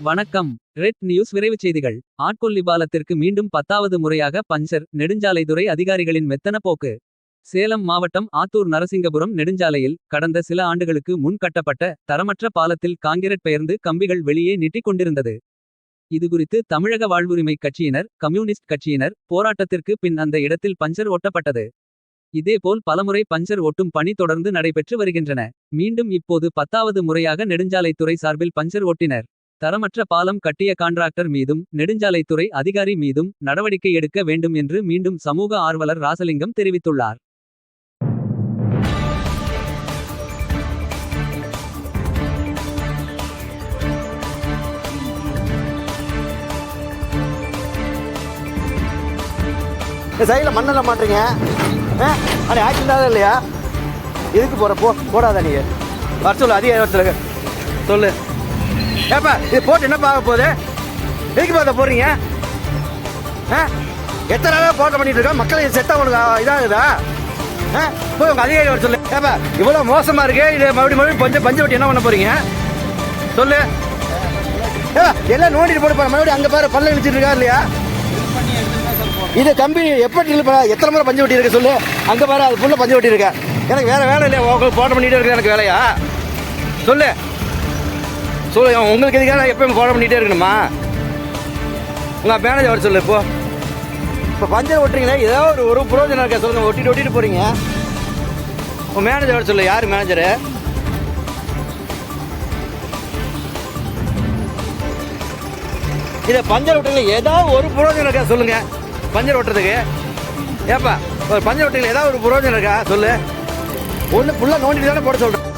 வணக்கம். Red news விரைவுச் செய்திகள். ஆட்கொல்லி பாலத்திற்கு மீண்டும் 10வது முறையாக பஞ்சர். நெடுஞ்சாலைத்துறை அதிகாரிகளின் மெத்தன போக்கு. சேலம் மாவட்டம் ஆத்தூர் நரசிங்கபுரம் நெடுஞ்சாலையில் கடந்த சில ஆண்டுகளுக்கு முன் கட்டப்பட்ட தரமற்ற பாலத்தில் காங்கிரட் பெயர்ந்து கம்பிகள் வெளியே நீட்டிக் கொண்டிருந்தது. இதுகுறித்து தமிழக வாழ்வுரிமை கட்சியினர், கம்யூனிஸ்ட் கட்சியினர் போராட்டத்திற்கு பின் அந்த இடத்தில் பஞ்சர் ஒட்டப்பட்டது. இதேபோல் பலமுறை பஞ்சர் ஒட்டும் பணி தொடர்ந்து நடைபெற்று வருகின்றன. மீண்டும் இப்போது 10வது முறையாக நெடுஞ்சாலைத்துறை சார்பில் பஞ்சர் ஒட்டினர். தரமற்ற பாலம் கட்டிய கான்ட்ராக்டர் மீதும் நெடுஞ்சாலைத்துறை அதிகாரி மீதும் நடவடிக்கை எடுக்க வேண்டும் என்று மீண்டும் சமூக ஆர்வலர் ராசலிங்கம் தெரிவித்துள்ளார். சைடில் மண்ணெல்லாம் மாட்டுறீங்க. ஆக்சிடென்ட் இல்லையா? இதுக்கு போடாத நீ வர சொல்லு. அதிக சொல்லு. ஏப்பா இது போட்டு என்ன பார்க்க போகுது? எதுக்கு பார்த்த போடுறீங்க? எத்தனை நாளாக போட்ட பண்ணிட்டு இருக்கா? மக்களை செத்தா உனக்கு இதாகுதா? போய் உங்கள் அதிகாரி வர சொல்லு. ஏப்பா இவ்வளோ மோசமாக இருக்கு. இது மறுபடியும் பஞ்சு வட்டி என்ன பண்ண போறீங்க சொல்லு. எல்லாம் நோண்டிட்டு போட்டு மறுபடியும் அங்கே பாரு பல்ல இழிச்சிட்டு இருக்கா இல்லையா? இது கம்பெனி எப்படி இல்லைப்பா? எத்தனை முறை பஞ்சு வட்டி இருக்கு சொல்லு. அங்கே பாரு அது ஃபுல்லாக பஞ்சு வட்டி இருக்க. எனக்கு வேற வேலை இல்லையா? உங்களுக்கு போட்ட பண்ணிட்டு இருக்கு. எனக்கு வேலையா சொல்லு. உங்களுக்கு எதுக்காக எப்பயும் போட பண்ணிகிட்டே இருக்கணுமா? உங்கள் மேனேஜர் வர சொல்லு. இப்போ பஞ்சர் ஓட்டுறீங்களே, ஏதாவது ஒரு புரோஜனம் இருக்கா சொல்லுங்கள். ஒட்டிட்டு போகிறீங்க. உங்கள் மேனேஜர் வர சொல்லு. யார் மேனேஜரு? இதை பஞ்சர் ஓட்டுறீங்களா? ஏதாவது ஒரு புரோஜனம் இருக்கா சொல்லுங்கள். பஞ்சர் ஓட்டுறதுக்கு ஏப்பா ஒரு பஞ்சர் ஓட்டுறீங்களா? ஏதாவது ஒரு புரோஜனம் இருக்கா சொல்லு. ஒன்று ஃபுல்லாக நோண்டிட்டு தானே போட சொல்கிறேன்.